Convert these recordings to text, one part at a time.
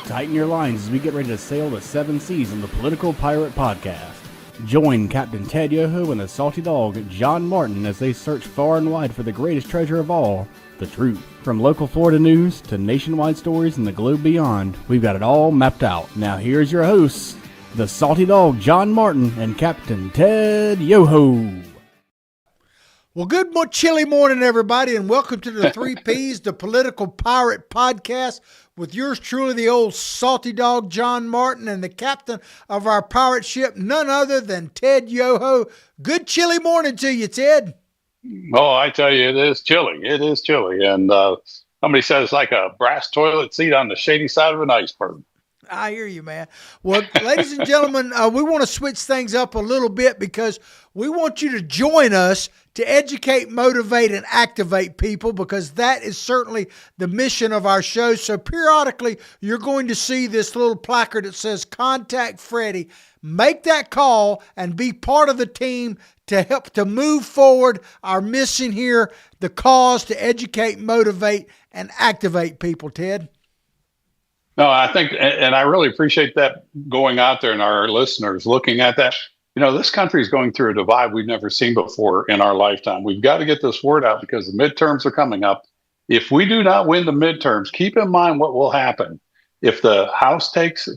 Tighten your lines as we get ready to sail the seven seas on the Political Pirate Podcast. Join Captain Ted Yoho and the salty dog John Martin as they search far and wide for the greatest treasure of all, the truth. From local Florida news to nationwide stories and the globe beyond, we've got it all mapped out. Now here's your hosts, the salty dog John Martin and Captain Ted Yoho. Well, good chilly morning, everybody, and welcome to the Three Ps, the Political Pirate Podcast, with yours truly, the old salty dog John Martin, and the captain of our pirate ship, none other than Ted Yoho. Good chilly morning to you, Ted. Oh, I tell you, it is chilly. It is chilly, and somebody said it's like a brass toilet seat on the shady side of an iceberg. I hear you, man. Well, ladies and gentlemen, we want to switch things up a little bit because we want you to join us to educate, motivate, and activate people, because that is certainly the mission of our show. So periodically, you're going to see this little placard that says Contact Freddie. Make that call and be part of the team to help to move forward our mission here, the cause to educate, motivate, and activate people, Ted. No, I think, and I really appreciate that going out there and our listeners looking at that. You know, this country is going through a divide we've never seen before in our lifetime. We've got to get this word out because the midterms are coming up. If we do not win the midterms, keep in mind what will happen. If the House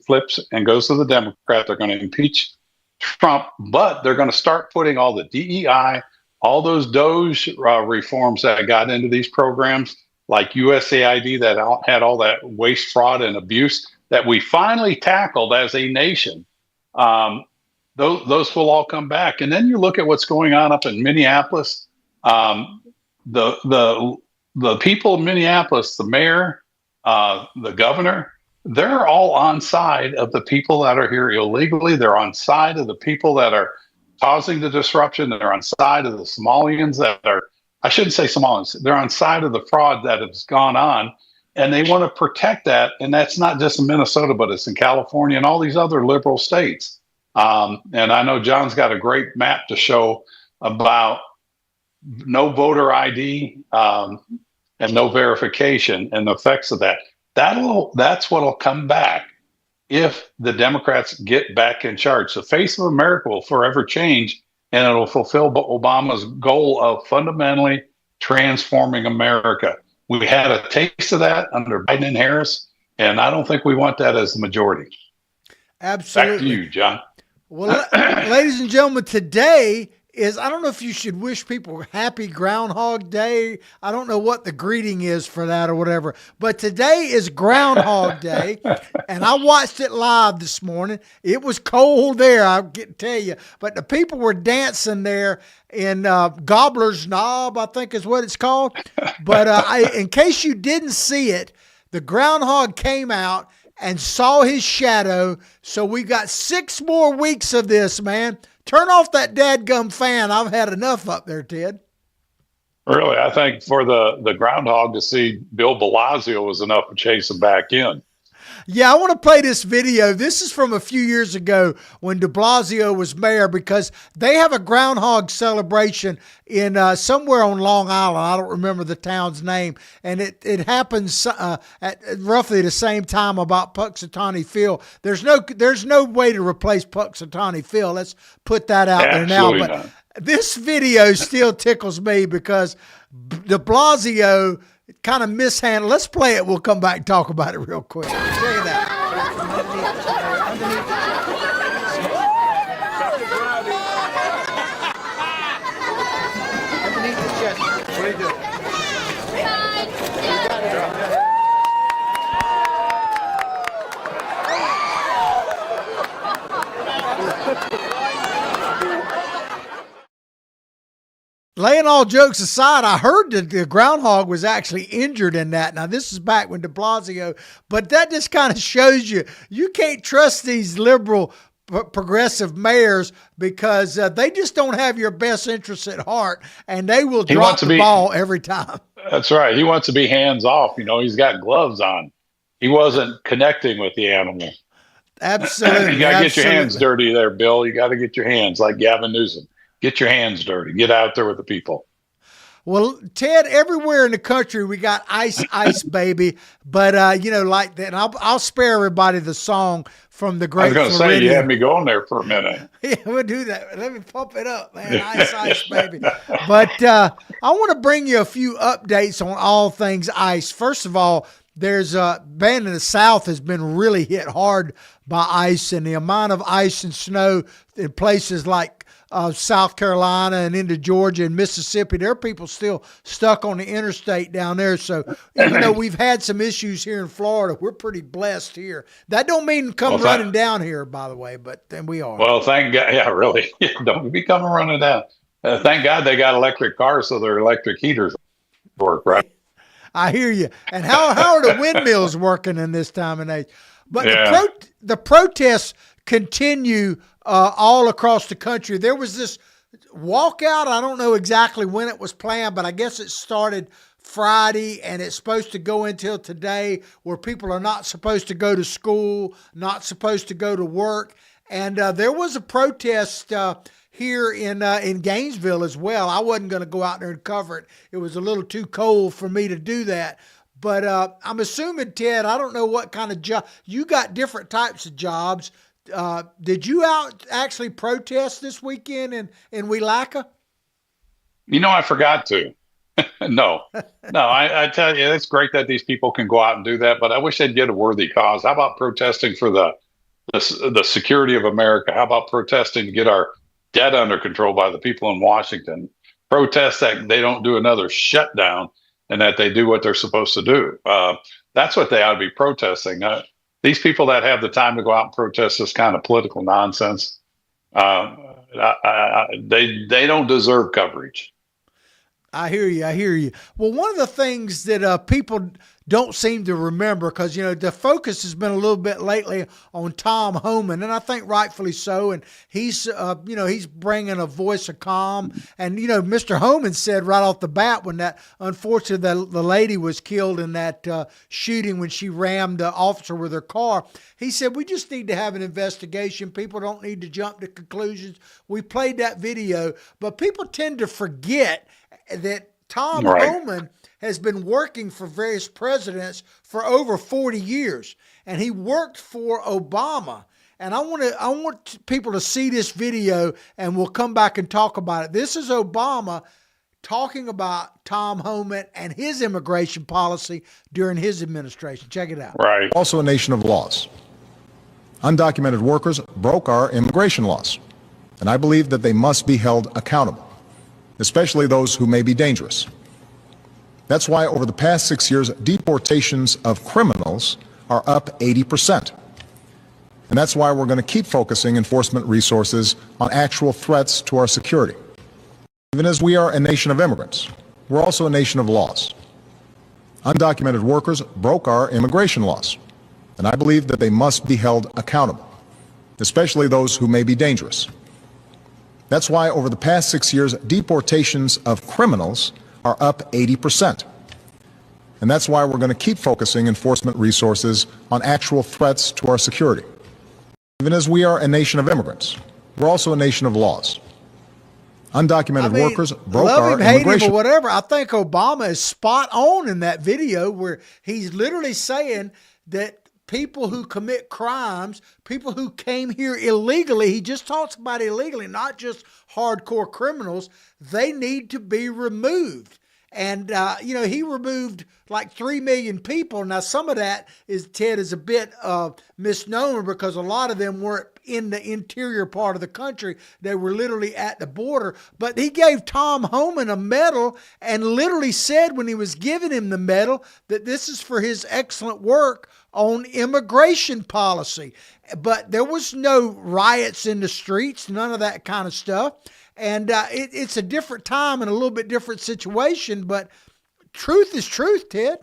flips and goes to the Democrat, they're going to impeach Trump, but they're going to start putting all the DEI, all those DOGE reforms that got into these programs, like USAID that had all that waste, fraud, and abuse that we finally tackled as a nation. Those will all come back. And then you look at what's going on up in Minneapolis. The people of Minneapolis, the mayor, the governor, they're all on side of the people that are here illegally. They're on side of the people that are causing the disruption. They're on side of the Somalians that are, I shouldn't say Somalians, they're on side of the fraud that has gone on, and they want to protect that. And that's not just in Minnesota, but it's in California and all these other liberal states. And I know John's got a great map to show about no voter ID and no verification and the effects of that. That's what'll come back if the Democrats get back in charge. The face of America will forever change, and it'll fulfill Obama's goal of fundamentally transforming America. We had a taste of that under Biden and Harris, and I don't think we want that as the majority. Absolutely. Back to you, John. Well, ladies and gentlemen, today is, I don't know if you should wish people happy Groundhog Day. I don't know what the greeting is for that or whatever, but today is Groundhog Day, and I watched it live this morning. It was cold there, I can tell you, but the people were dancing there in Gobbler's Knob, I think is what it's called. But in case you didn't see it, the groundhog came out and saw his shadow. So we got 6 more weeks of this, man. Turn off that dadgum fan. I've had enough up there, Ted. Really, I think for the groundhog to see Bill Blasio was enough to chase him back in. Yeah, I want to play this video. This is from a few years ago when de Blasio was mayor, because they have a groundhog celebration in somewhere on Long Island. I don't remember the town's name. And it happens at roughly the same time about Punxsutawney Phil. There's no way to replace Punxsutawney Phil. Let's put that out there now. But not. This video still tickles me because de Blasio kind of mishandled. Let's play it. We'll come back and talk about it real quick. Check it out. Underneath the chest. What are you doing? Laying all jokes aside, I heard that the groundhog was actually injured in that. Now, this is back when de Blasio, but that just kind of shows you can't trust these liberal progressive mayors because they just don't have your best interests at heart, and they will drop the ball every time. That's right. He wants to be hands off. You know, he's got gloves on. He wasn't connecting with the animal. Absolutely. You got to get your hands dirty there, Bill. You got to get your hands like Gavin Newsom. Get your hands dirty. Get out there with the people. Well, Ted, everywhere in the country we got ice, ice, baby. But like that, and I'll spare everybody the song from the I was Great going to say, you Floridian. had me going there for a minute. Yeah, we'll do that. Let me pump it up, man. Ice, ice, baby. But I want to bring you a few updates on all things ice. First of all, there's band in the South has been really hit hard by ice, and the amount of ice and snow in places like South Carolina and into Georgia and Mississippi. There are people still stuck on the interstate down there. So even though we've had some issues here in Florida, we're pretty blessed here. That don't mean come running down here, by the way, but then we are. Well, thank God. Yeah, really. Don't be coming running down. Thank God they got electric cars, so their electric heaters work, right? I hear you. And how are the windmills working in this time and age? But Yeah. the protests continue all across the country. There was this walkout. I don't know exactly when it was planned, but I guess it started Friday and it's supposed to go until today, where people are not supposed to go to school, not supposed to go to work. And there was a protest here in Gainesville as well. I wasn't going to go out there and cover it. It was a little too cold for me to do that. But I'm assuming, Ted, I don't know what kind of job. You got different types of jobs. Did you actually protest this weekend in Welaka? I forgot to. No, I tell you, it's great that these people can go out and do that, but I wish they'd get a worthy cause. How about protesting for the security of America? How about protesting to get our debt under control by the people in Washington? Protest that they don't do another shutdown and that they do what they're supposed to do. That's what they ought to be protesting. These people that have the time to go out and protest this kind of political nonsense, they don't deserve coverage. I hear you. Well, one of the things that people don't seem to remember, because the focus has been a little bit lately on Tom Homan, and I think rightfully so. And he's he's bringing a voice of calm. And Mr. Homan said right off the bat, when that unfortunately the lady was killed in that shooting when she rammed the officer with her car, he said we just need to have an investigation. People don't need to jump to conclusions. We played that video, but people tend to forget that Tom Homan has been working for various presidents for over 40 years, and he worked for Obama. And I want people to see this video, and we'll come back and talk about it. This is Obama talking about Tom Homan and his immigration policy during his administration. Check it out. Right. Also a nation of laws. Undocumented workers broke our immigration laws, and I believe that they must be held accountable, especially those who may be dangerous. That's why over the past 6 years, deportations of criminals are up 80%. And that's why we're going to keep focusing enforcement resources on actual threats to our security. Even as we are a nation of immigrants, we're also a nation of laws. Undocumented workers broke our immigration laws, and I believe that they must be held accountable, especially those who may be dangerous. That's why over the past 6 years, deportations of criminals are up 80%. And that's why we're going to keep focusing enforcement resources on actual threats to our security. Even as we are a nation of immigrants, we're also a nation of laws. Undocumented workers broke our hate immigration. him or whatever. I think Obama is spot on in that video where he's literally saying that people who commit crimes, people who came here illegally, he just talks about illegally, not just hardcore criminals, they need to be removed. And, he removed like 3 million people. Now, some of that is a bit misnomer, because a lot of them weren't in the interior part of the country. They were literally at the border. But he gave Tom Homan a medal and literally said when he was giving him the medal that this is for his excellent work on immigration policy. But there was no riots in the streets, none of that kind of stuff. And it's a different time and a little bit different situation, but truth is truth, Ted.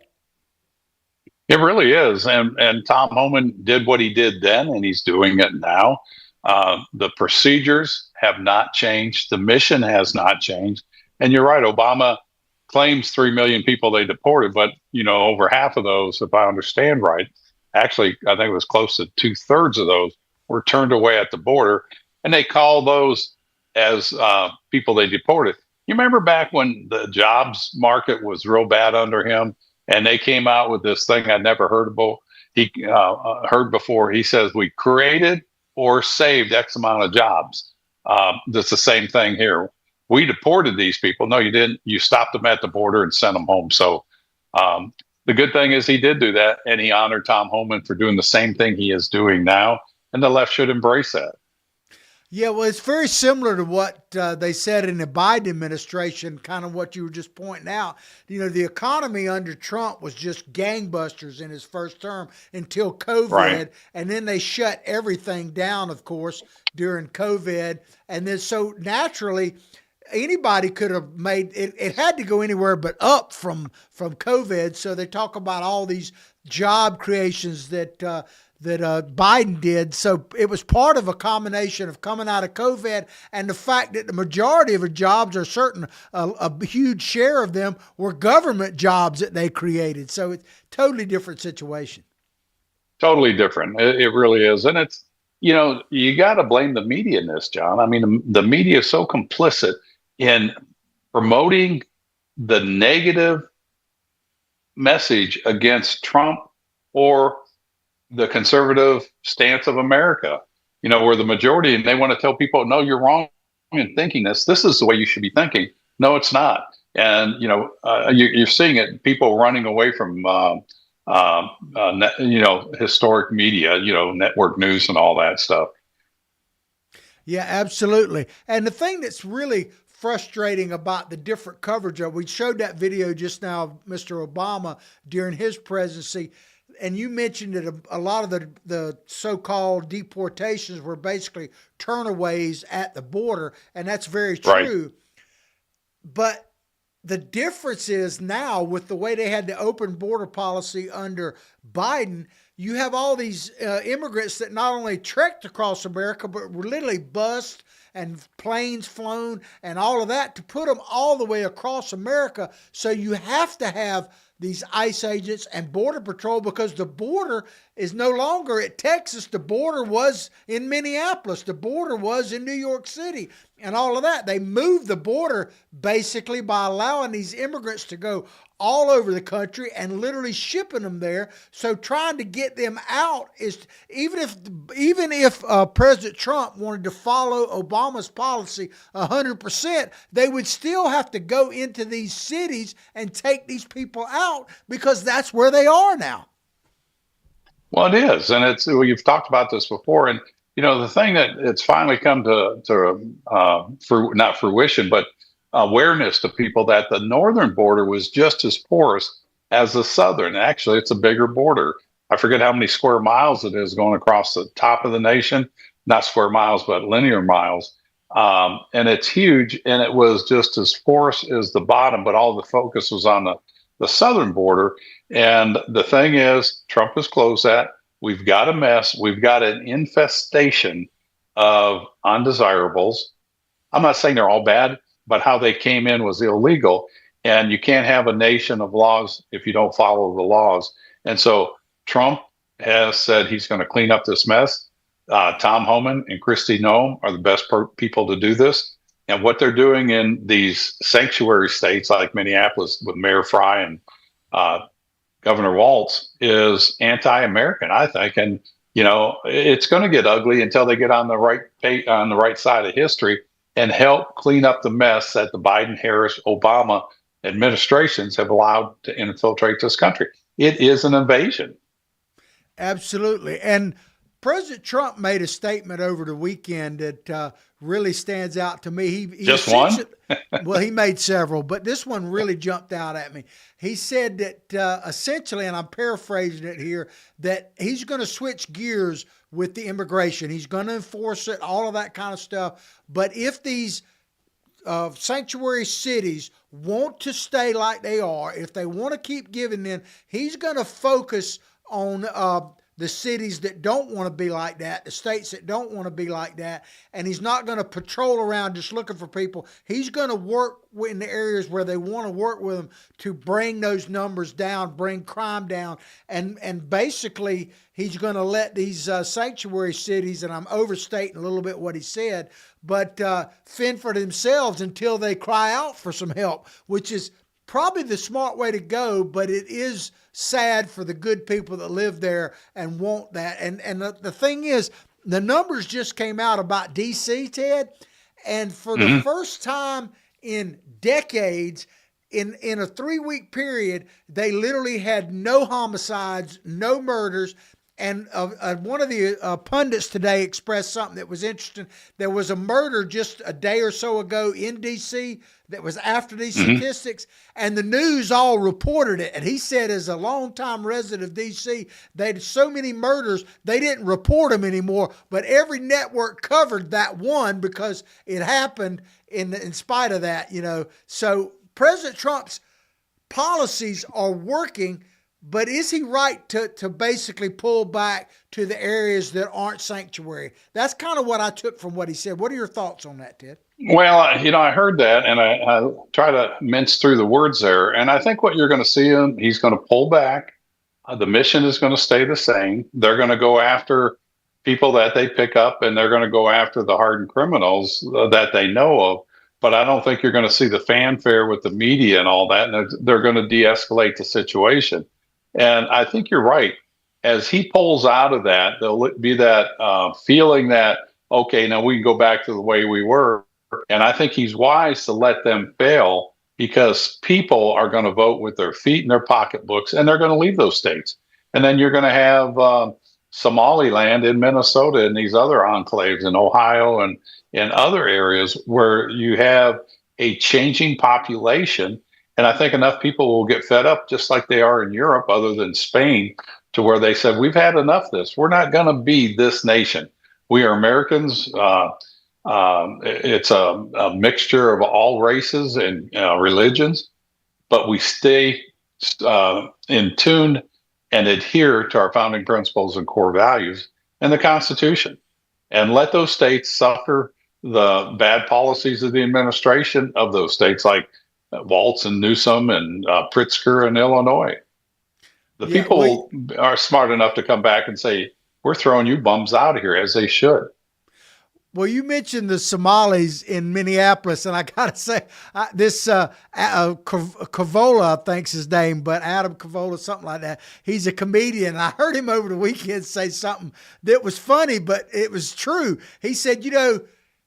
It really is. And Tom Homan did what he did then, and he's doing it now. The procedures have not changed. The mission has not changed. And you're right, Obama claims 3 million people they deported, but, over half of those, if I understand right, actually, I think it was close to 2/3 of those were turned away at the border. And they call those as people they deported. You remember back when the jobs market was real bad under him, and they came out with this thing I'd never heard before. He says we created or saved X amount of jobs. That's the same thing here. We deported these people. No, you didn't. You stopped them at the border and sent them home. So um, the good thing is he did do that, and he honored Tom Homan for doing the same thing he is doing now, and the left should embrace that. Yeah, well, it's very similar to what they said in the Biden administration, kind of what you were just pointing out. You know, the economy under Trump was just gangbusters in his first term until COVID. Right. And then they shut everything down, of course, during COVID. And then so naturally, anybody could have made it. It had to go anywhere but up from COVID. So they talk about all these job creations that Biden did. So it was part of a combination of coming out of COVID and the fact that the majority of the jobs, or a huge share of them, were government jobs that they created. So it's a totally different situation. Totally different. It really is. And it's, you got to blame the media in this, John. I mean, the media is so complicit in promoting the negative message against Trump or the conservative stance of America, we're the majority, and they want to tell people, no, you're wrong in thinking this. This is the way you should be thinking. No, it's not. And, you're seeing it, people running away from, historic media, network news and all that stuff. Yeah, absolutely. And the thing that's really frustrating about the different coverage we showed that video just now of Mr. Obama during his presidency. And you mentioned that a lot of the so-called deportations were basically turnaways at the border, and that's very true. Right. But the difference is now, with the way they had the open border policy under Biden, you have all these immigrants that not only trekked across America, but were literally bused and planes flown and all of that to put them all the way across America. So you have to have these ICE agents and Border Patrol, because the border is no longer at Texas. The border was in Minneapolis. The border was in New York City and all of that. They moved the border basically by allowing these immigrants to go all over the country and literally shipping them there. So trying to get them out is, even if President Trump wanted to follow Obama's policy 100%, they would still have to go into these cities and take these people out, because that's where they are now. Well, it is, and you've talked about this before, and the thing that it's finally come not fruition, but awareness to people, that the northern border was just as porous as the southern. Actually, it's a bigger border. I forget how many square miles it is going across the top of the nation, not square miles, but linear miles. And it's huge, and it was just as porous as the bottom, but all the focus was on the southern border. And the thing is, Trump has closed that. We've got a mess. We've got an infestation of undesirables. I'm not saying they're all bad, but how they came in was illegal. And you can't have a nation of laws if you don't follow the laws. And so Trump has said he's going to clean up this mess. Tom Homan and Kristi Noem are the best people to do this. And what they're doing in these sanctuary states like Minneapolis with Mayor Fry and Governor Walz is anti-American, I think. And, it's going to get ugly until they get on the right side of history and help clean up the mess that the Biden, Harris, Obama administrations have allowed to infiltrate this country. It is an invasion. Absolutely. And President Trump made a statement over the weekend that really stands out to me. He just one? Well, he made several, but this one really jumped out at me. He said that essentially, and I'm paraphrasing it here, that he's going to switch gears with the immigration. He's going to enforce it, all of that kind of stuff. But if these sanctuary cities want to stay like they are, if they want to keep giving in, he's going to focus on the cities that don't want to be like that, the states that don't want to be like that, and he's not going to patrol around just looking for people. He's going to work in the areas where they want to work with them to bring those numbers down, bring crime down, and basically he's going to let these sanctuary cities, and I'm overstating a little bit what he said, but fend for themselves until they cry out for some help, which is probably the smart way to go, but it is sad for the good people that live there and want that. And the thing is, the numbers just came out about D.C., Ted, and for the first time in decades, in a 3-week period, they literally had no homicides, no murders. And one of the pundits today expressed something that was interesting. There was a murder just a day or so ago in D.C. that was after these statistics, and the news all reported it. And he said, as a longtime resident of D.C., they had so many murders, they didn't report them anymore, but every network covered that one because it happened in spite of that, you know. So President Trump's policies are working. But is he right to basically pull back to the areas that aren't sanctuary? That's kind of what I took from what he said. What are your thoughts on that, Ted? Well, I heard that, and I try to mince through the words there. And I think what you're going to see him, he's going to pull back. The mission is going to stay the same. They're going to go after people that they pick up, and they're going to go after the hardened criminals that they know of. But I don't think you're going to see the fanfare with the media and all that. And they're going to de-escalate the situation. And I think you're right. As he pulls out of that, there'll be that feeling that, okay, now we can go back to the way we were. And I think he's wise to let them fail because people are going to vote with their feet in their pocketbooks, and they're going to leave those states. And then you're going to have Somaliland in Minnesota and these other enclaves in Ohio and in other areas where you have a changing population. And I think enough people will get fed up, just like they are in Europe, other than Spain, to where they said, we've had enough of this. We're not going to be this nation. We are Americans. It's a mixture of all races and religions, but we stay in tune and adhere to our founding principles and core values and the Constitution, and let those states suffer the bad policies of the administration of those states, like Waltz and Newsom and Pritzker in Illinois. The people are smart enough to come back and say, we're throwing you bums out of here, as they should. Well, you mentioned the Somalis in Minneapolis, and I got to say, this Cavola, I think's his name, but Adam Cavola, something like that. He's a comedian. I heard him over the weekend say something that was funny, but it was true. He said, you know,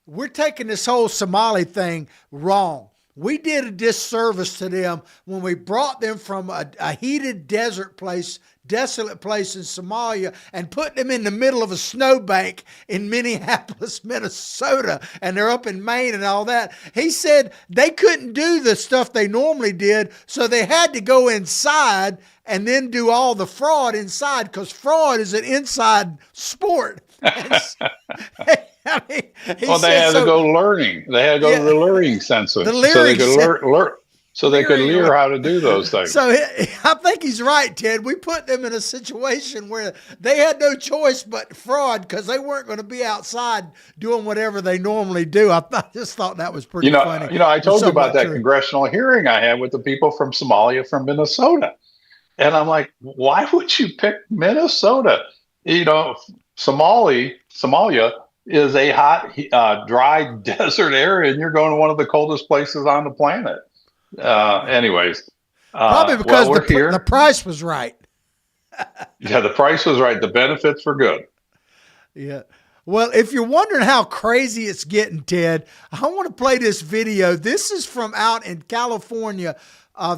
we're taking this whole Somali thing wrong. We did a disservice to them when we brought them from a heated desolate place in Somalia and put them in the middle of a snowbank in Minneapolis, Minnesota, and they're up in Maine and all that. He said they couldn't do the stuff they normally did, so they had to go inside and then do all the fraud inside, because fraud is an inside sport. I mean, they had to go learning. They had to go to the learning center so they could learn. So they could learn how to do those things. So I think he's right, Ted. We put them in a situation where they had no choice but fraud, because they weren't going to be outside doing whatever they normally do. I just thought that was pretty funny. I told you about that congressional hearing I had with the people from Somalia, from Minnesota. And I'm like, why would you pick Minnesota? Somalia is a hot, dry desert area, and you're going to one of the coldest places on the planet. Anyways, probably because the price was right. Yeah, the price was right. The benefits were good. Yeah. Well, if you're wondering how crazy it's getting, Ted, I want to play this video. This is from out in California,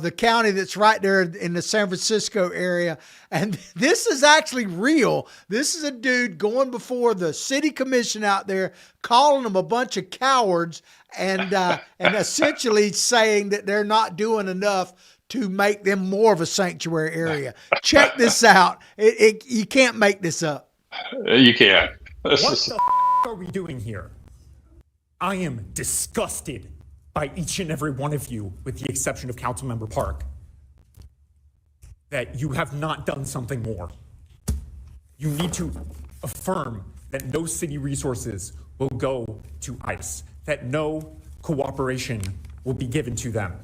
the county that's right there in the San Francisco area. And this is actually real. This is a dude going before the city commission out there, calling them a bunch of cowards and essentially saying that they're not doing enough to make them more of a sanctuary area. Check this out. You can't make this up. You can't. What the are we doing here? I am disgusted by each and every one of you, with the exception of Councilmember Park, that you have not done something more. You need to affirm that no city resources will go to ICE, that no cooperation will be given to them.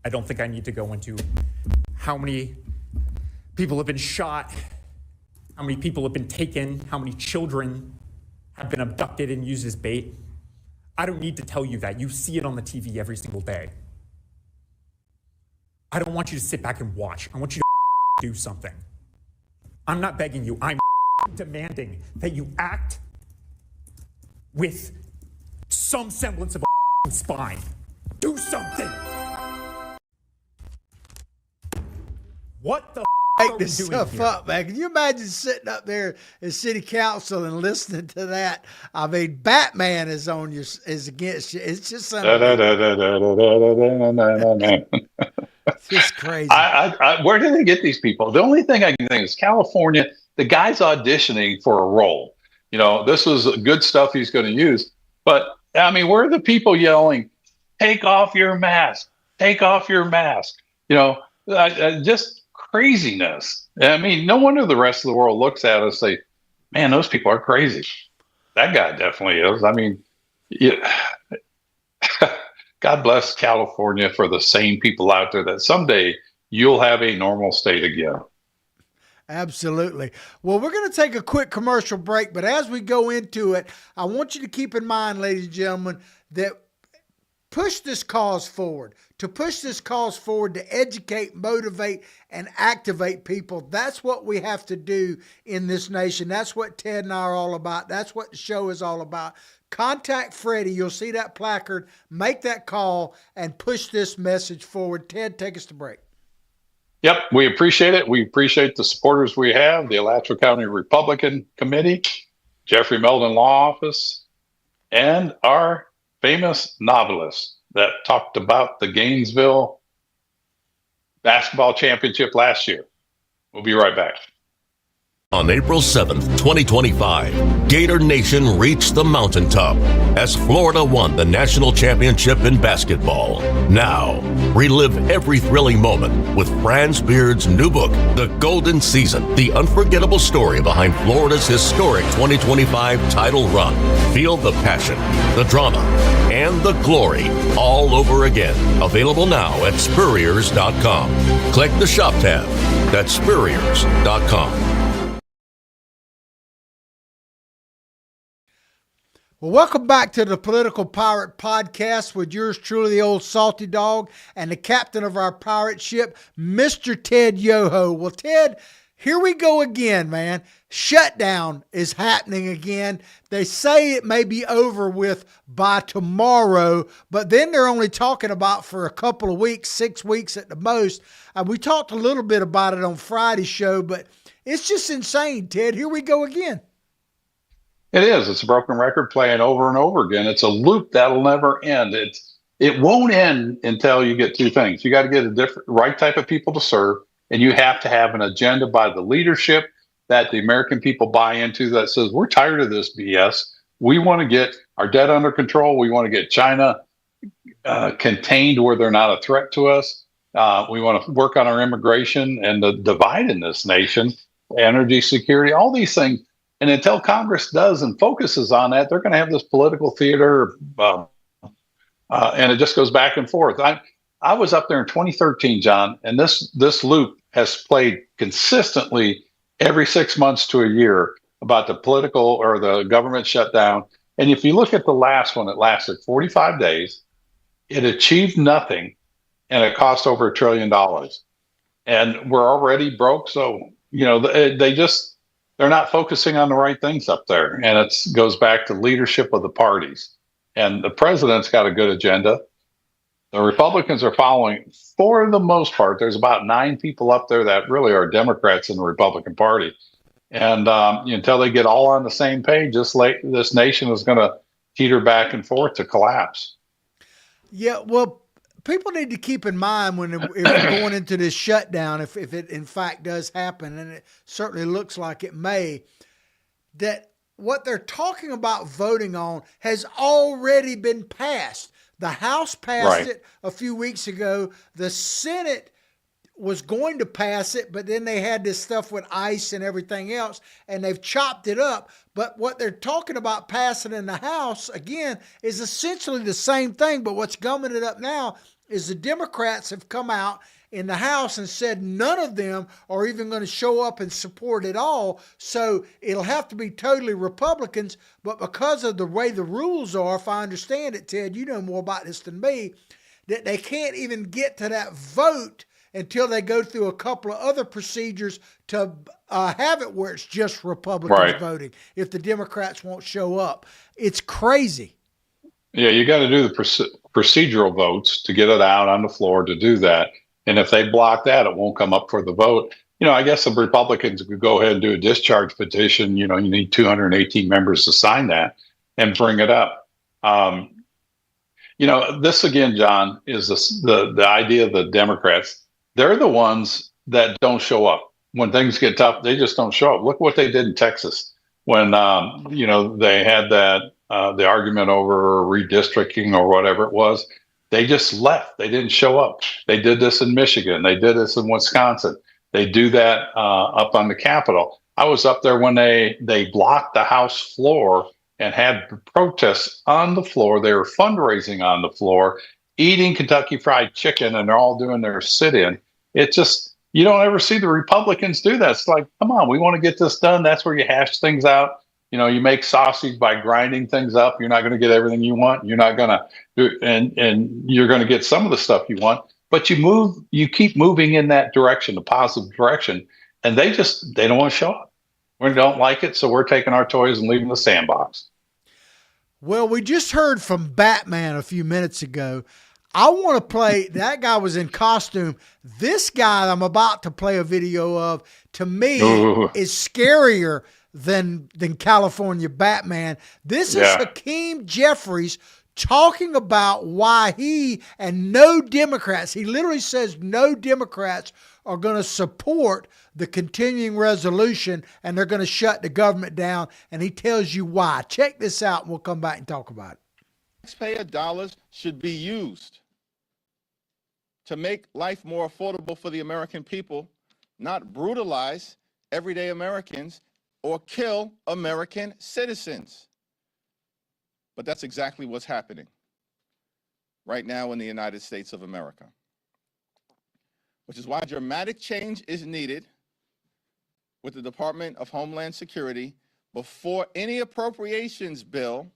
I don't think I need to go into how many people have been shot, how many people have been taken, how many children have been abducted and used as bait. I don't need to tell you that. You see it on the TV every single day. I don't want you to sit back and watch. I want you to do something. I'm not begging you. I'm demanding that you act with some semblance of a spine. Do something. What the Make are this we doing stuff here? up, man. Can you imagine sitting up there in city council and listening to that? I mean, Batman is on you, is against you. It's just just crazy. Where do they get these people? The only thing I can think is California. The guy's auditioning for a role. You know, this was good stuff he's going to use. But I mean, where are the people yelling, "Take off your mask! Take off your mask!" You know, just craziness. I mean, no wonder the rest of the world looks at us and say, "Man, those people are crazy." That guy definitely is. I mean, yeah. God bless California for the sane people out there that someday you'll have a normal state again. Absolutely. Well, we're going to take a quick commercial break, but as we go into it, I want you to keep in mind, ladies and gentlemen, that push this cause forward. To push this cause forward, to educate, motivate, and activate people. That's what we have to do in this nation. That's what Ted and I are all about. That's what the show is all about. Contact Freddie. You'll see that placard. Make that call and push this message forward. Ted, take us to break. Yep, we appreciate it. We appreciate the supporters we have, the Alachua County Republican Committee, Jeffrey Meldon Law Office, and our famous novelist that talked about the Gainesville basketball championship last year. We'll be right back. On April 7th, 2025, Gator Nation reached the mountaintop as Florida won the national championship in basketball. Now, relive every thrilling moment with Franz Beard's new book, The Golden Season, the unforgettable story behind Florida's historic 2025 title run. Feel the passion, the drama, and the glory all over again. Available now at Spurriers.com. Click the shop tab. That's Spurriers.com. Well, welcome back to the Political Pirate Podcast with yours truly, the old salty dog, and the captain of our pirate ship, Mr. Ted Yoho. Well, Ted, here we go again, man. Shutdown is happening again. They say it may be over with by tomorrow, but then they're only talking about for a couple of weeks, 6 weeks at the most. We talked a little bit about it on Friday's show, but it's just insane, Ted. Here we go again. It is. It's a broken record playing over and over again. It's a loop that'll never end. It won't end until you get two things. You got to get a right type of people to serve, and you have to have an agenda by the leadership that the American people buy into that says, we're tired of this BS. We want to get our debt under control. We want to get China contained where they're not a threat to us. We want to work on our immigration and the divide in this nation, energy security, all these things. And until Congress does and focuses on that, they're going to have this political theater, and it just goes back and forth. I was up there in 2013, John, and this loop has played consistently every 6 months to a year about the political or the government shutdown. And if you look at the last one, it lasted 45 days. It achieved nothing, and it cost over $1 trillion. And we're already broke, so they're not focusing on the right things up there. And it goes back to leadership of the parties. And the president's got a good agenda. The Republicans are following, for the most part. There's about 9 people up there that really are Democrats in the Republican Party. And until they get all on the same page, this nation is going to teeter back and forth to collapse. Yeah, well, people need to keep in mind if we're going into this shutdown, if it in fact does happen, and it certainly looks like it may, that what they're talking about voting on has already been passed. The House passed it a few weeks ago. The Senate was going to pass it, but then they had this stuff with ICE and everything else, and they've chopped it up. But what they're talking about passing in the House, again, is essentially the same thing. But what's gumming it up now is the Democrats have come out in the House and said none of them are even going to show up and support it all. So it'll have to be totally Republicans. But because of the way the rules are, if I understand it, Ted, you know more about this than me, that they can't even get to that vote until they go through a couple of other procedures to have it where it's just Republicans voting if the Democrats won't show up. It's crazy. Yeah, you got to do the procedural votes to get it out on the floor to do that. And if they block that, it won't come up for the vote. I guess the Republicans could go ahead and do a discharge petition. You need 218 members to sign that and bring it up. This again, John, is the idea of the Democrats. They're the ones that don't show up. When things get tough, they just don't show up. Look what they did in Texas when, they had the argument over redistricting or whatever it was. They just left. They didn't show up. They did this in Michigan. They did this in Wisconsin. They do that up on the Capitol. I was up there when they blocked the House floor and had protests on the floor. They were fundraising on the floor, eating Kentucky Fried Chicken, and they're all doing their sit-in. It just, you don't ever see the Republicans do that. It's like, come on, we want to get this done. That's where you hash things out. You make sausage by grinding things up. You're not going to get everything you want. You're not going to do, and you're going to get some of the stuff you want. But you keep moving in that direction, the positive direction, and they don't want to show up. We don't like it, so we're taking our toys and leaving the sandbox. Well, we just heard from Batman a few minutes ago. I want to play, that guy was in costume. This guy I'm about to play a video of, to me, is scarier than California Batman. This is Hakeem Jeffries talking about why he and no Democrats, he literally says no Democrats are going to support the continuing resolution and they're going to shut the government down. And he tells you why. Check this out and we'll come back and talk about it. Taxpayer dollars should be used to make life more affordable for the American people, not brutalize everyday Americans or kill American citizens. But that's exactly what's happening right now in the United States of America, which is why dramatic change is needed with the Department of Homeland Security before any appropriations bill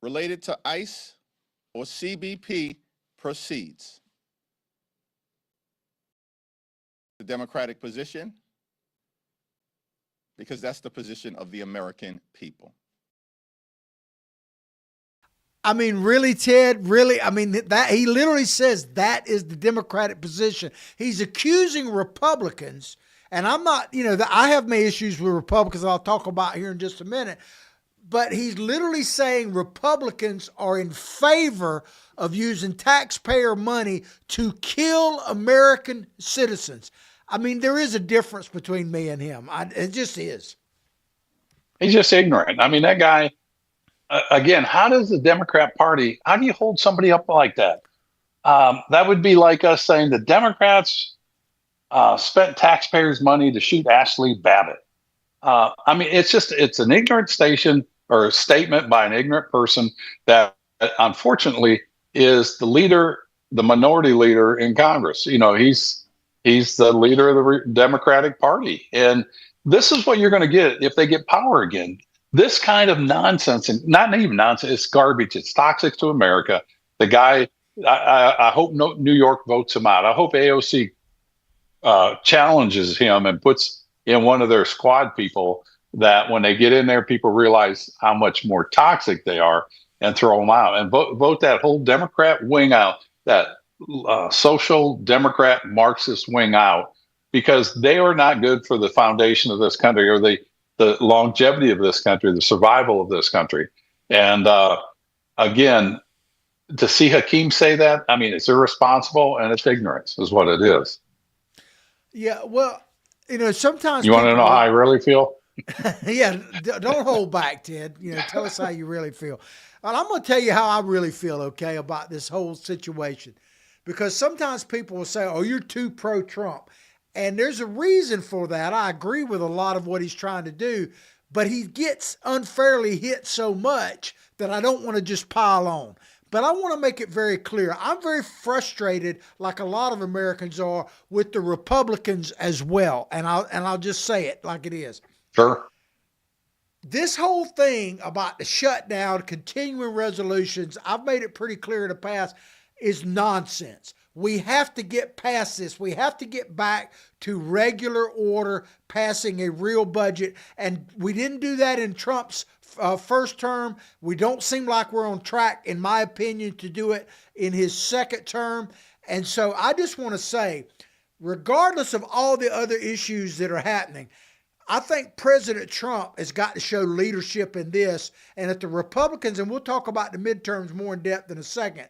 related to ICE or CBP proceeds. The Democratic position, because that's the position of the American people. I mean, really, Ted, really? I mean, that he literally says that is the Democratic position. He's accusing Republicans, and I'm not, I have my issues with Republicans I'll talk about here in just a minute, but he's literally saying Republicans are in favor of using taxpayer money to kill American citizens. I mean, there is a difference between me and him. It just is. He's just ignorant. I mean, that guy, again, how does the Democrat Party, how do you hold somebody up like that? That would be like us saying the Democrats spent taxpayers' money to shoot Ashley Babbitt. I mean, it's an ignorant statement by an ignorant person that unfortunately is the minority leader in Congress. He's the leader of the Democratic Party. And this is what you're going to get if they get power again. This kind of nonsense, and not even nonsense, it's garbage. It's toxic to America. The guy, I hope New York votes him out. I hope AOC challenges him and puts in one of their squad people that when they get in there, people realize how much more toxic they are and throw them out. And vote that whole Democrat wing out, that social Democrat Marxist wing out, because they are not good for the foundation of this country or the longevity of this country, the survival of this country. And again, to see Hakeem say that, I mean, it's irresponsible and it's ignorance is what it is. Yeah, well, sometimes you want to know how I really feel? Yeah, don't hold back, Ted. Tell us how you really feel. And I'm going to tell you how I really feel, okay, about this whole situation. because sometimes people will say, oh, you're too pro-Trump. And there's a reason for that. I agree with a lot of what he's trying to do, but he gets unfairly hit so much that I don't want to just pile on. But I want to make it very clear. I'm very frustrated, like a lot of Americans are, with the Republicans as well. And I'll just say it like it is. Sure. This whole thing about the shutdown, continuing resolutions, I've made it pretty clear in the past, is nonsense. We have to get past this. We have to get back to regular order, passing a real budget. And we didn't do that in Trump's first term. We don't seem like we're on track, in my opinion, to do it in his second term. And so I just want to say, regardless of all the other issues that are happening, I think President Trump has got to show leadership in this. And if the Republicans, and we'll talk about the midterms more in depth in a second,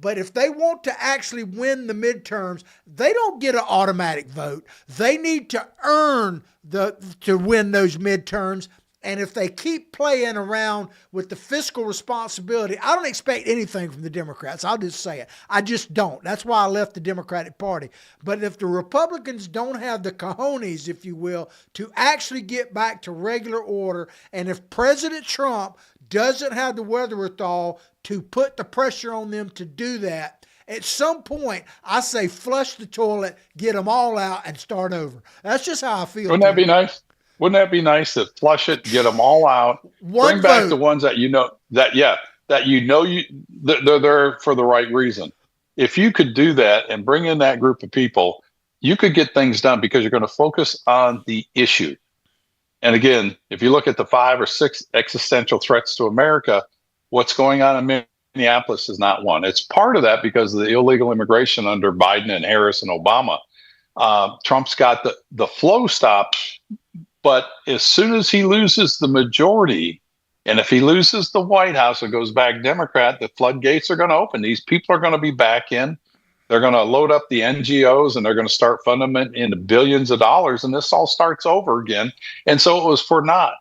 but if they want to actually win the midterms, they don't get an automatic vote. They need to earn to win those midterms. And if they keep playing around with the fiscal responsibility, I don't expect anything from the Democrats. I'll just say it. I just don't. That's why I left the Democratic Party. But if the Republicans don't have the cojones, if you will, to actually get back to regular order, and if President Trump doesn't have the wherewithal to put the pressure on them to do that, at some point, I say flush the toilet, get them all out, and start over. That's just how I feel. Wouldn't that be nice? Wouldn't that be nice to flush it, get them all out, bring back the ones that they're there for the right reason. If you could do that and bring in that group of people, you could get things done because you're going to focus on the issue. And again, if you look at the 5 or 6 existential threats to America, what's going on in Minneapolis is not one. It's part of that because of the illegal immigration under Biden and Harris and Obama. Trump's got the flow stopped. But as soon as he loses the majority, and if he loses the White House and goes back Democrat, the floodgates are going to open. These people are going to be back in. They're going to load up the NGOs and they're going to start funding them into billions of dollars. And this all starts over again. And so it was for naught.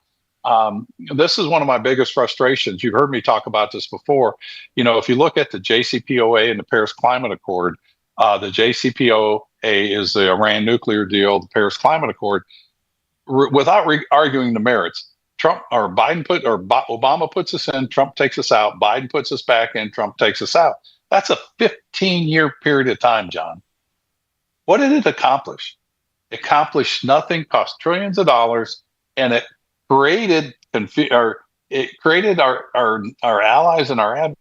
This is one of my biggest frustrations. You've heard me talk about this before. You know, if you look at the JCPOA and the Paris Climate Accord, the JCPOA is the Iran nuclear deal, the Paris Climate Accord. Without arguing the merits, Obama puts us in, Trump takes us out, Biden puts us back in, Trump takes us out. That's a 15-year period of time, John. What did it accomplish? It accomplished nothing, cost trillions of dollars, and it created our allies and our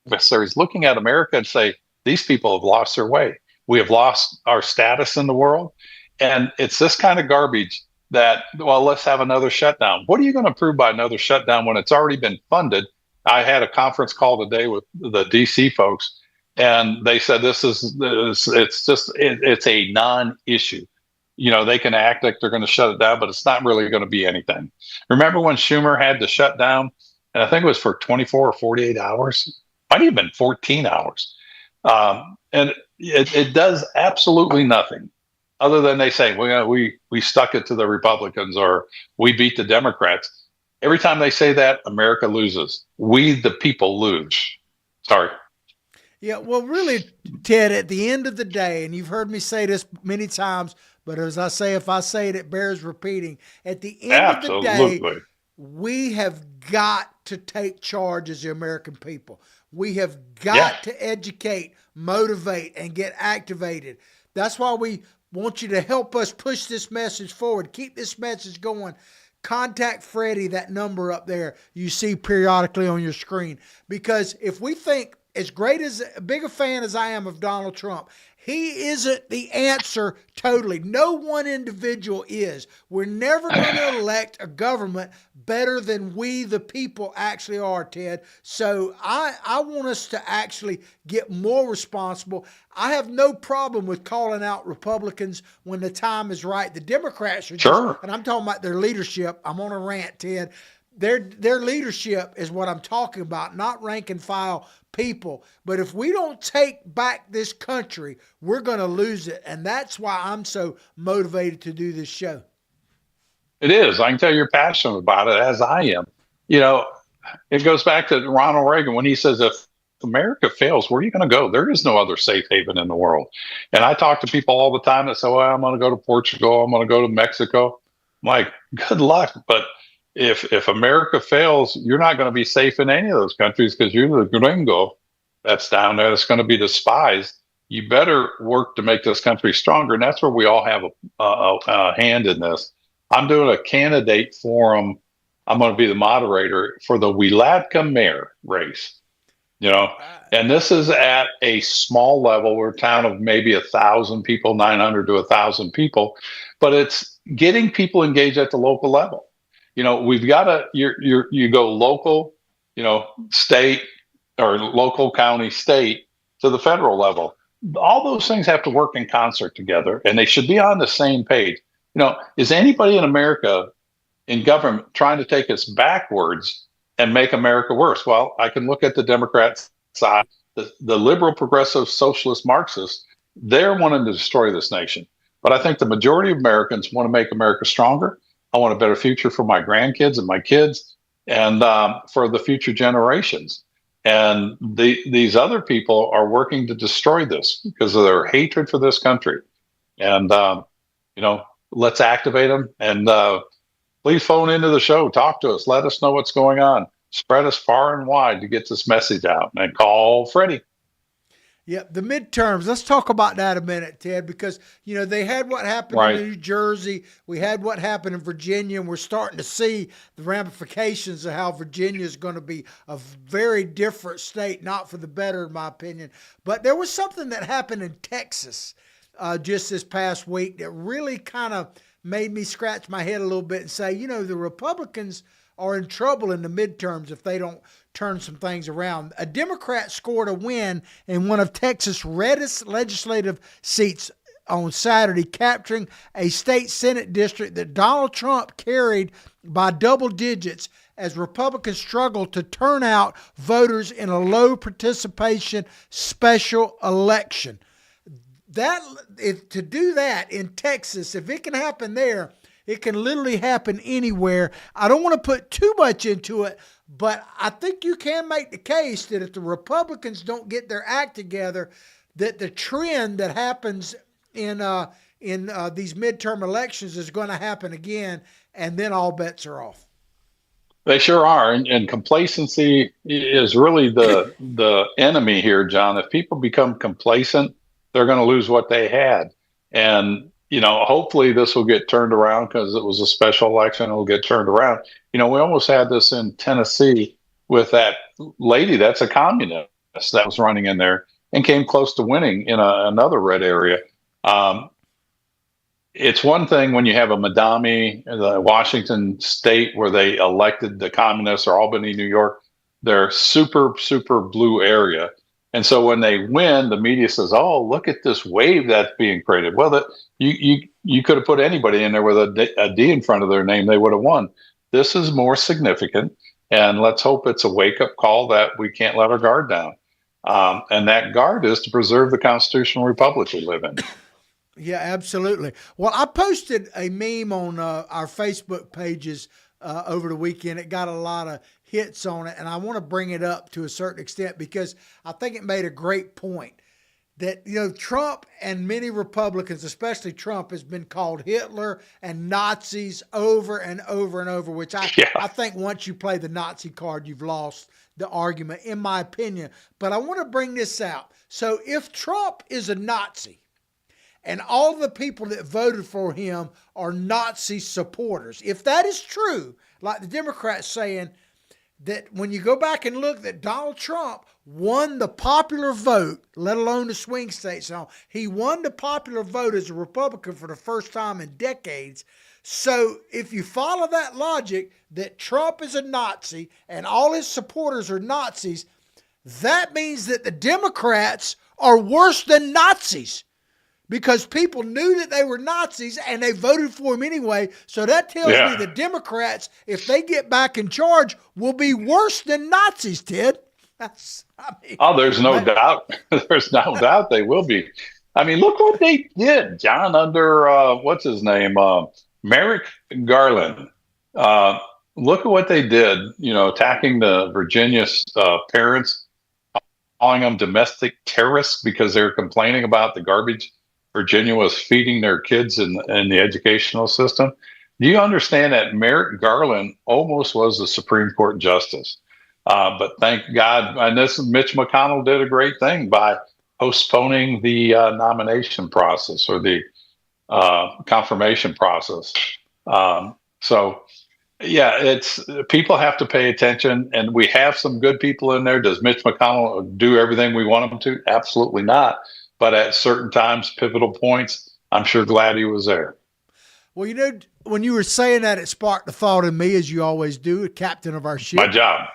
adversaries looking at America and say, these people have lost their way. We have lost our status in the world. And it's this kind of garbage that, well, let's have another shutdown. What are you going to prove by another shutdown when it's already been funded? I had a conference call today with the DC folks, and they said it's a non-issue. You know, they can act like they're going to shut it down, but it's not really going to be anything. Remember when Schumer had to shut down, and I think it was for 24 or 48 hours, might have been 14 hours. And it does absolutely nothing. Other than they say, we stuck it to the Republicans or we beat the Democrats. Every time they say that, America loses. We, the people, lose. Sorry. Yeah, well, really, Ted, at the end of the day, and you've heard me say this many times, but as I say, if I say it, it bears repeating. At the end of the day, we have got to take charge as the American people. We have got to educate, motivate, and get activated. That's why we want you to help us push this message forward. Keep this message going. Contact Freddie, that number up there you see periodically on your screen. Because if we think, as big a fan as I am of Donald Trump, he isn't the answer totally. No one individual is. We're never going to elect a government better than we, the people, actually are, Ted. So I want us to actually get more responsible. I have no problem with calling out Republicans when the time is right. The Democrats are and I'm talking about their leadership. I'm on a rant, Ted. Their leadership is what I'm talking about, not rank and file people. But if we don't take back this country, we're going to lose it. And that's why I'm so motivated to do this show. It is. I can tell you're passionate about it, as I am. You know, it goes back to Ronald Reagan when he says, if America fails, where are you going to go? There is no other safe haven in the world. And I talk to people all the time that say, well, I'm going to go to Portugal. I'm going to go to Mexico. I'm like, good luck. But if America fails, you're not going to be safe in any of those countries because you're the gringo that's down there that's going to be despised. You better work to make this country stronger. And that's where we all have a hand in this. I'm doing a candidate forum. I'm going to be the moderator for the Wilatka mayor race, and this is at a small level. We're a town of maybe 1,000 people, 900 to 1,000 people, but it's getting people engaged at the local level. We've got to, you go local, state or local, county, state to the federal level. All those things have to work in concert together, and they should be on the same page. Is anybody in America in government trying to take us backwards and make America worse? Well, I can look at the Democrat side, the liberal, progressive, socialist, Marxists. They're wanting to destroy this nation. But I think the majority of Americans want to make America stronger. I want a better future for my grandkids and my kids and for the future generations. And these other people are working to destroy this because of their hatred for this country. And, let's activate them. And please phone into the show. Talk to us. Let us know what's going on. Spread us far and wide to get this message out. And call Freddie. Yeah, the midterms. Let's talk about that a minute, Ted, because, they had what happened in New Jersey. We had what happened in Virginia, and we're starting to see the ramifications of how Virginia is going to be a very different state, not for the better, in my opinion. But there was something that happened in Texas just this past week that really kind of made me scratch my head a little bit and say, the Republicans are in trouble in the midterms if they don't turn some things around. A Democrat scored a win in one of Texas' reddest legislative seats on Saturday, capturing a state Senate district that Donald Trump carried by double digits as Republicans struggled to turn out voters in a low participation special election. To do that in Texas, if it can happen there, it can literally happen anywhere. I don't want to put too much into it, but I think you can make the case that if the Republicans don't get their act together, that the trend that happens in these midterm elections is going to happen again, and then all bets are off. They sure are, and complacency is really the enemy here, John. If people become complacent, they're going to lose what they had. And, hopefully this will get turned around because it was a special election. It will get turned around. We almost had this in Tennessee with that lady that's a communist that was running in there and came close to winning in another red area. It's one thing when you have a Madami, the Washington state, where they elected the communists, or Albany, New York. They're super, super blue area. And so when they win, the media says, "Oh, look at this wave that's being created." Well, you could have put anybody in there with a D in front of their name; they would have won. This is more significant, and let's hope it's a wake-up call that we can't let our guard down. And that guard is to preserve the constitutional republic we live in. Yeah, absolutely. Well, I posted a meme on our Facebook pages over the weekend. It got a lot of hits on it, and I want to bring it up to a certain extent because I think it made a great point that, Trump and many Republicans, especially Trump, has been called Hitler and Nazis over and over and over, which I think once you play the Nazi card, you've lost the argument, in my opinion. But I want to bring this out. So if Trump is a Nazi, and all the people that voted for him are Nazi supporters, if that is true, like the Democrats saying, that when you go back and look that Donald Trump won the popular vote, let alone the swing states, so he won the popular vote as a Republican for the first time in decades. So if you follow that logic that Trump is a Nazi and all his supporters are Nazis, that means that the Democrats are worse than Nazis, because people knew that they were Nazis and they voted for him anyway. So that tells me the Democrats, if they get back in charge, will be worse than Nazis, Ted. There's no doubt. There's no doubt they will be. I mean, look what they did, John, under, what's his name? Merrick Garland. Look at what they did, attacking the Virginia parents calling them domestic terrorists because they were complaining about the garbage Virginia was feeding their kids in the educational system. Do you understand that Merrick Garland almost was the Supreme Court justice? But thank God, and Mitch McConnell did a great thing by postponing the nomination process or the confirmation process. So, yeah, it's people have to pay attention, and we have some good people in there. Does Mitch McConnell do everything we want him to? Absolutely not. But at certain times, pivotal points, I'm sure glad he was there. Well, you know, when you were saying that, it sparked the thought in me, as you always do, captain of our ship. My job.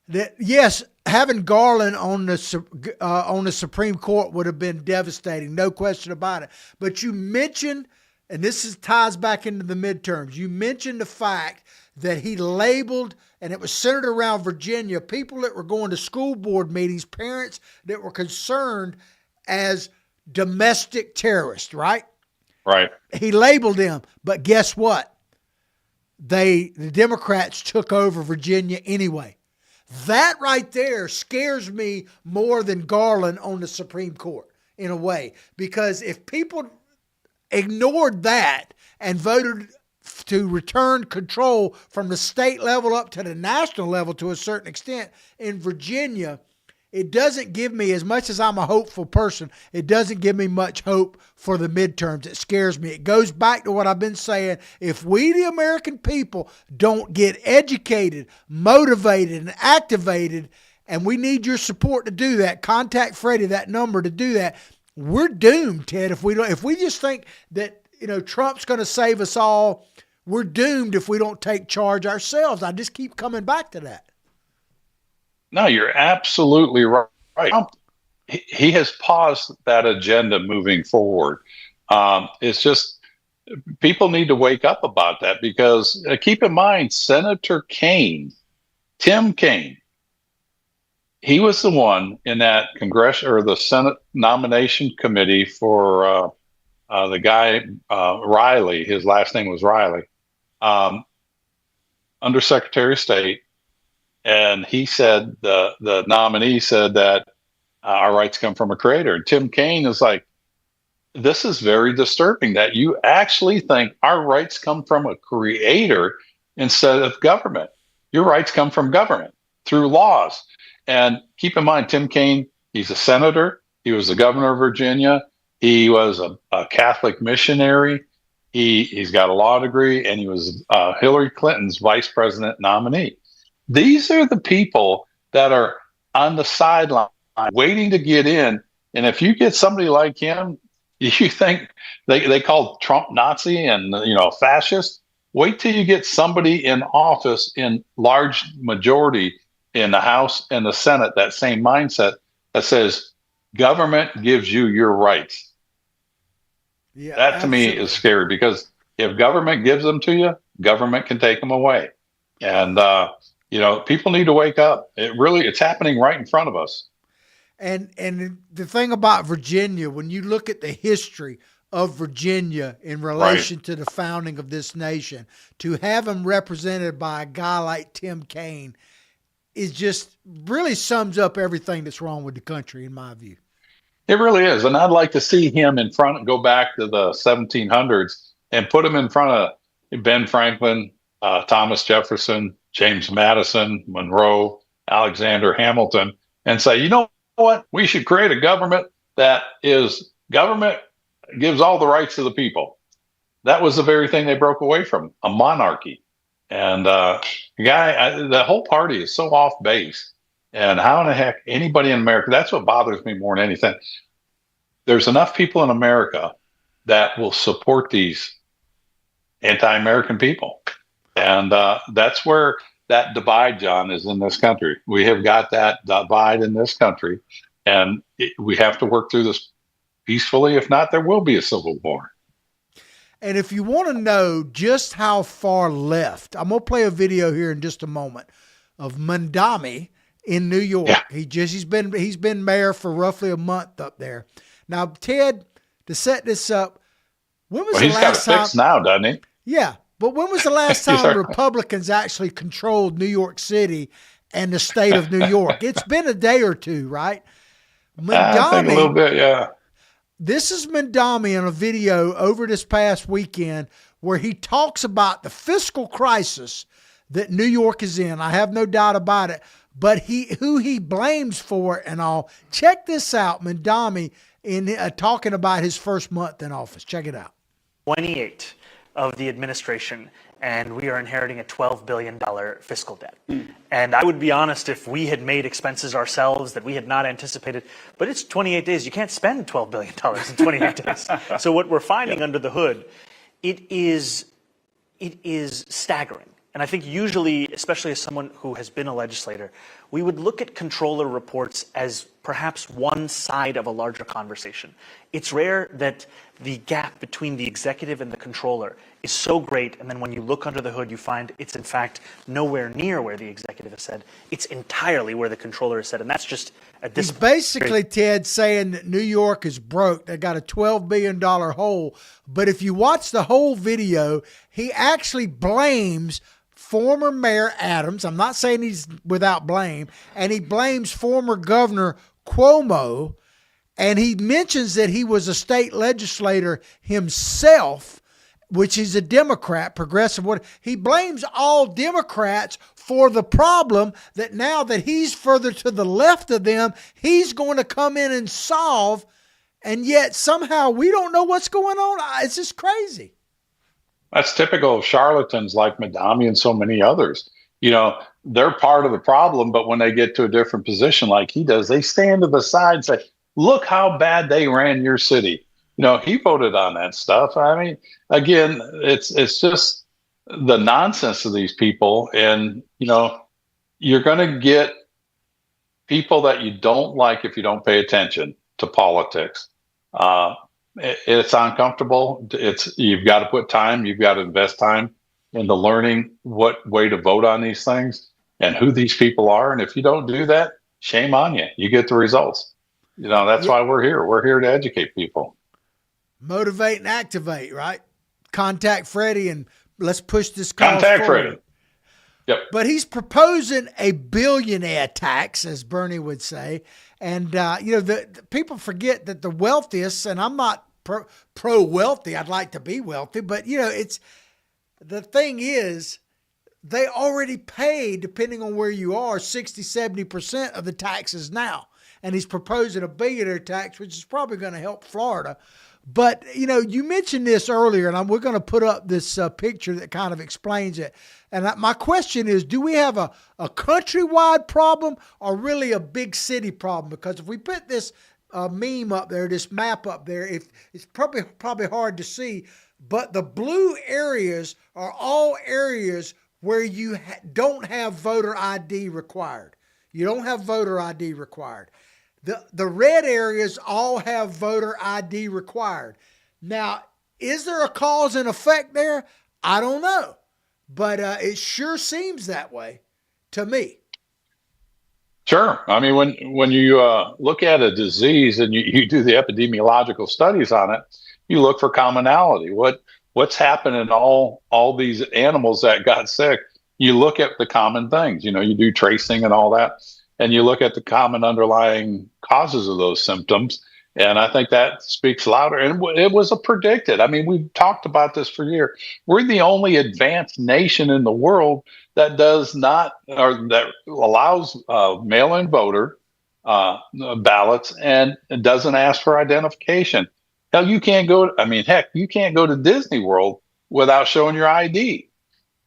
That yes, having Garland on the Supreme Court would have been devastating, no question about it. But you mentioned, and this ties back into the midterms, you mentioned the fact that he labeled, and it was centered around Virginia, people that were going to school board meetings, parents that were concerned as domestic terrorists, right? Right. He labeled them, but guess what? The Democrats took over Virginia anyway. That right there scares me more than Garland on the Supreme Court in a way, because if people ignored that and voted to return control from the state level up to the national level to a certain extent in Virginia, it doesn't give me, as much as I'm a hopeful person, it doesn't give me much hope for the midterms. It scares me. It goes back to what I've been saying. If we, the American people, don't get educated, motivated, and activated, and we need your support to do that, contact Freddie, that number to do that, we're doomed, Ted. If we just think that, you know, Trump's going to save us all, we're doomed if we don't take charge ourselves. I just keep coming back to that. No, you're absolutely right. He has paused that agenda moving forward. It's just people need to wake up about that, because keep in mind, Senator Kaine, Tim Kaine, he was the one in that Congressional or the Senate nomination committee for the guy Riley. His last name was Riley, Undersecretary of State. And he said, the nominee said that our rights come from a creator. And Tim Kaine is like, this is very disturbing that you actually think our rights come from a creator instead of government. Your rights come from government through laws. And keep in mind, Tim Kaine, he's a senator. He was the governor of Virginia. He was a Catholic missionary. He's got a law degree, and he was Hillary Clinton's vice president nominee. These are the people that are on the sideline waiting to get in. And if you get somebody like him, you think they call Trump Nazi and, you know, fascist. Wait till you get somebody in office in large majority in the House and the Senate, that same mindset that says government gives you your rights. Yeah, that to me is scary, because if government gives them to you, government can take them away. And, you know, people need to wake up. It's happening right in front of us. And the thing about Virginia, when you look at the history of Virginia in relation to the founding of this nation, to have them represented by a guy like Tim Kaine is just really sums up everything that's wrong with the country, in my view. It really is. And I'd like to see him in front, go back to the 1700s and put him in front of Ben Franklin, Thomas Jefferson, James Madison, Monroe, Alexander Hamilton, and say, you know what? We should create a government that is government gives all the rights to the people. That was the very thing they broke away from, a monarchy. And the whole party is so off base. And how in the heck anybody in America, that's what bothers me more than anything. There's enough people in America that will support these anti-American people. And that's where that divide, John, is in this country. We have got that divide in this country, and we have to work through this peacefully. If not, there will be a civil war. And if you want to know just how far left, I'm going to play a video here in just a moment of Mandami in New York. Yeah. He's been mayor for roughly a month up there. Now, Ted, to set this up, when was the last time? He's got it fixed now, doesn't he? Yeah. But when was the last time Republicans actually controlled New York City and the state of New York. It's been a day or two, right? I think a little bit, yeah. This is Mandami in a video over this past weekend where he talks about the fiscal crisis that New York is in. I have no doubt about it. But who he blames for it and all. Check this out, Mandami, in talking about his first month in office. Check it out. 28 of the administration, and we are inheriting a $12 billion fiscal debt. And I would be honest if we had made expenses ourselves that we had not anticipated, but it's 28 days. You can't spend $12 billion in 28 days. So what we're finding under the hood, it is staggering. And I think usually, especially as someone who has been a legislator, we would look at controller reports as perhaps one side of a larger conversation. It's rare that the gap between the executive and the controller is so great, and then when you look under the hood, you find it's in fact nowhere near where the executive has said. It's entirely where the controller has said, and that's just at this He's basically, Ted, saying that New York is broke. They got a $12 billion hole. But if you watch the whole video, he actually blames former Mayor Adams. I'm not saying he's without blame. And he blames former Governor Cuomo. And he mentions that he was a state legislator himself, which is a Democrat, progressive. He blames all Democrats for the problem that now that he's further to the left of them, he's going to come in and solve. And yet somehow we don't know what's going on. It's just crazy. That's typical of charlatans like Madami and so many others. You know, they're part of the problem, but when they get to a different position like he does, they stand to the side and say, look how bad they ran your city. You know, he voted on that stuff. I mean, again, it's just the nonsense of these people. And, you know, you're going to get people that you don't like if you don't pay attention to politics. It's uncomfortable. You've got to put time, you've got to invest time into learning what way to vote on these things and who these people are. And if you don't do that, shame on you. You get the results. You know, that's why we're here. We're here to educate people. Motivate and activate, right? Contact Freddie and let's push this cause Contact forward. Freddie. Yep. But he's proposing a billionaire tax, as Bernie would say. And, you know, the people forget that the wealthiest, and I'm not pro-wealthy, I'd like to be wealthy, but, you know, the thing is, they already pay, depending on where you are, 60, 70% of the taxes now. And he's proposing a billionaire tax, which is probably going to help Florida. But, you know, you mentioned this earlier, and we're going to put up this picture that kind of explains it. And my question is, do we have a countrywide problem or really a big city problem? Because if we put this meme up there, this map up there, it's probably hard to see. But the blue areas are all areas where you don't have voter ID required. You don't have voter ID required. The red areas all have voter ID required. Now, is there a cause and effect there? I don't know. But it sure seems that way to me. Sure. I mean, when you look at a disease and you do the epidemiological studies on it, you look for commonality. What's happened in all these animals that got sick? You look at the common things. You know, you do tracing and all that, and you look at the common underlying causes of those symptoms. And I think that speaks louder. And it was predicted. I mean, we've talked about this for years. We're the only advanced nation in the world that does not, or that allows mail-in voter ballots and doesn't ask for identification. Hell, you can't go. I mean, heck, you can't go to Disney World without showing your ID.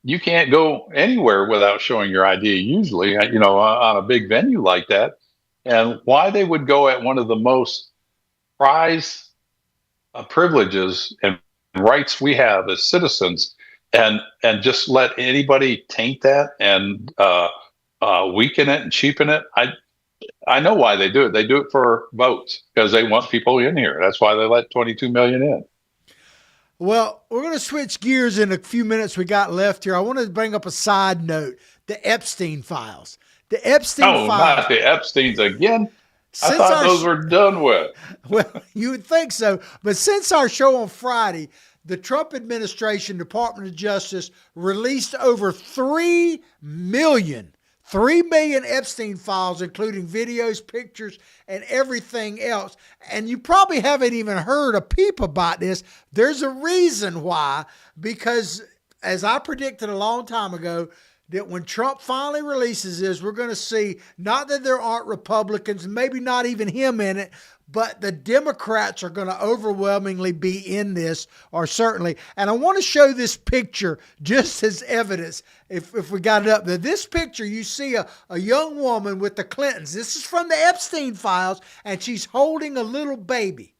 You can't go anywhere without showing your ID. Usually, you know, on a big venue like that. And why they would go at one of the most prized privileges and rights we have as citizens, and just let anybody taint that and weaken it and cheapen it. I know why they do it. They do it for votes because they want people in here. That's why they let 22 million in. Well, we're going to switch gears in a few minutes we got left here. I wanted to bring up a side note, the Epstein files. The Epstein files. Not the Epsteins again. I thought those were done with. Well, you would think so. But since our show on Friday, the Trump administration, Department of Justice, released over 3 million 3 million Epstein files, including videos, pictures, and everything else. And you probably haven't even heard a peep about this. There's a reason why, because as I predicted a long time ago, that when Trump finally releases this, we're going to see not that there aren't Republicans, maybe not even him in it, but the Democrats are going to overwhelmingly be in this, or certainly. And I want to show this picture just as evidence, if we got it up there. This picture, you see a young woman with the Clintons. This is from the Epstein files, and she's holding a little baby.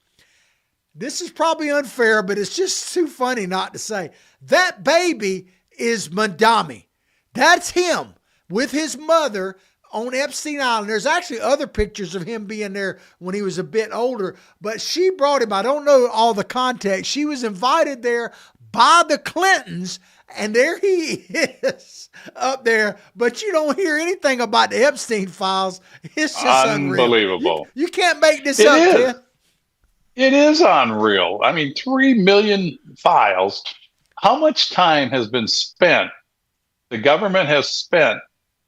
This is probably unfair, but it's just too funny not to say. That baby is Mandami. That's him with his mother on Epstein Island. There's actually other pictures of him being there when he was a bit older, but she brought him. I don't know all the context. She was invited there by the Clintons, and there he is up there, but you don't hear anything about the Epstein files. It's just unbelievable. You can't make this up, Ted. It is unreal. I mean, 3 million files. How much time has been spent? The government has spent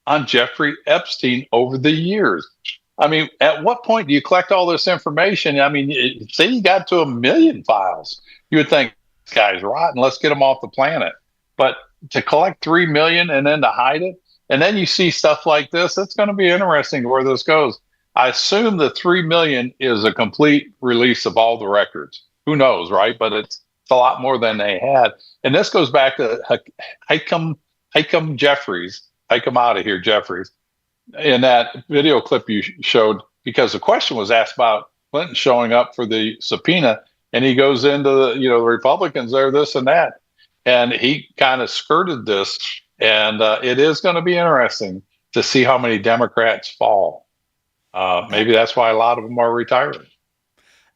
on Jeffrey Epstein over the years. I mean, at what point do you collect all this information? I mean, say you got to 1 million files, you would think this guy's rotten. Let's get him off the planet. But to collect 3 million and then to hide it, and then you see stuff like this, it's going to be interesting where this goes. I assume the 3 million is a complete release of all the records. Who knows, right? But it's a lot more than they had. And this goes back to Hikem Jeffries, Hikem out of here, Jeffries, in that video clip you showed, because the question was asked about Clinton showing up for the subpoena, and he goes into the Republicans there, this and that, and he kind of skirted this, and it is going to be interesting to see how many Democrats fall. Maybe that's why a lot of them are retiring.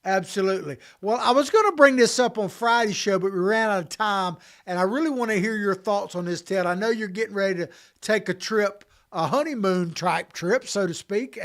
Absolutely. Well, I was going to bring this up on Friday's show, but we ran out of time, and I really want to hear your thoughts on this, Ted. I know you're getting ready to take a trip, a honeymoon type trip, so to speak,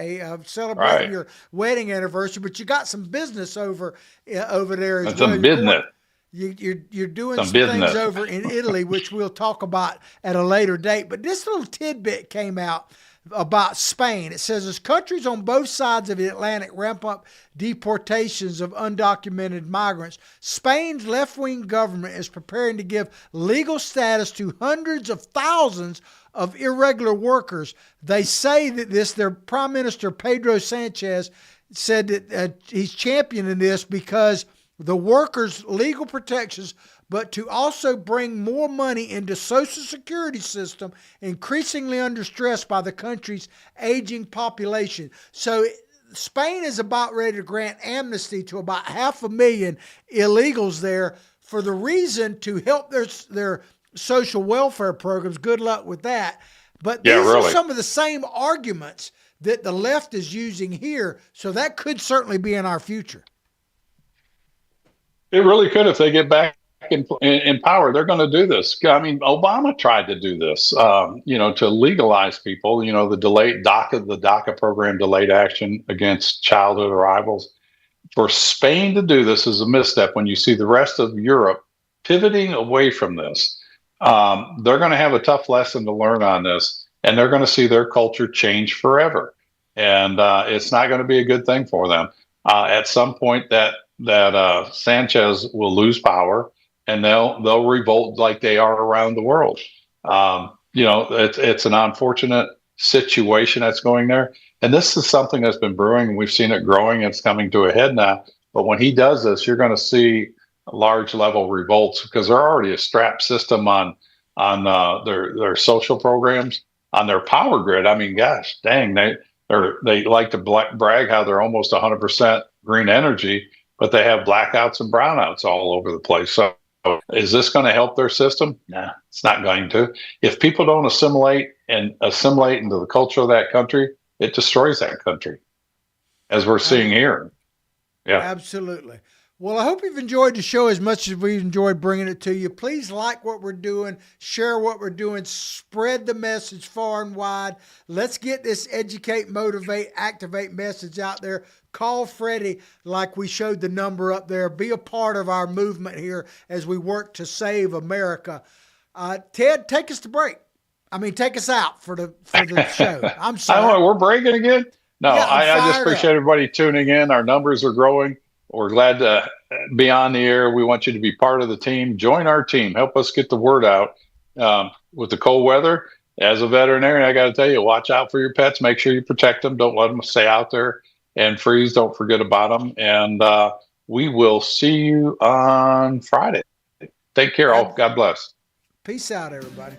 celebrating your wedding anniversary, but you got some business over there as well. Some business. You're doing some things over in Italy, which we'll talk about at a later date. But this little tidbit came out about Spain. It says, as countries on both sides of the Atlantic ramp up deportations of undocumented migrants, Spain's left-wing government is preparing to give legal status to hundreds of thousands of irregular workers. They say that their Prime Minister, Pedro Sanchez, said that he's championing this because the workers' legal protections, but to also bring more money into Social Security system, increasingly under stress by the country's aging population. So Spain is about ready to grant amnesty to about 500,000 illegals there for the reason to help their social welfare programs. Good luck with that. But these are some of the same arguments that the left is using here. So that could certainly be in our future. It really could if they get back in power. They're going to do this. I mean, Obama tried to do this, to legalize people, the DACA program, delayed action against childhood arrivals. For Spain to do this is a misstep when you see the rest of Europe pivoting away from this. They're going to have a tough lesson to learn on this, and they're going to see their culture change forever. And it's not going to be a good thing for them. At some point that Sanchez will lose power, and they'll revolt like they are around the world. It's an unfortunate situation that's going there. And this is something that's been brewing. We've seen it growing. It's coming to a head now. But when he does this, you're going to see large level revolts, because they're already a strapped system on their social programs, on their power grid. I mean, gosh, dang, they like to brag how they're almost 100% green energy, but they have blackouts and brownouts all over the place. So is this going to help their system? Nah, it's not going to. If people don't assimilate into the culture of that country, it destroys that country, as we're seeing here. Yeah, absolutely. Well, I hope you've enjoyed the show as much as we've enjoyed bringing it to you. Please like what we're doing, share what we're doing, spread the message far and wide. Let's get this educate, motivate, activate message out there. Call Freddie like we showed the number up there. Be a part of our movement here as we work to save America. Ted, take us to break. I mean, take us out for the show. I'm I sorry. don't know, we're breaking again. No, Yeah, I'm I just fired appreciate up. everybody tuning in. Our numbers are growing. We're glad to be on the air. We want you to be part of the team. Join our team. Help us get the word out. With the cold weather, as a veterinarian, I got to tell you, watch out for your pets. Make sure you protect them. Don't let them stay out there and freeze. Don't forget about them. And we will see you on Friday. Take care, all. God bless. Peace out, everybody.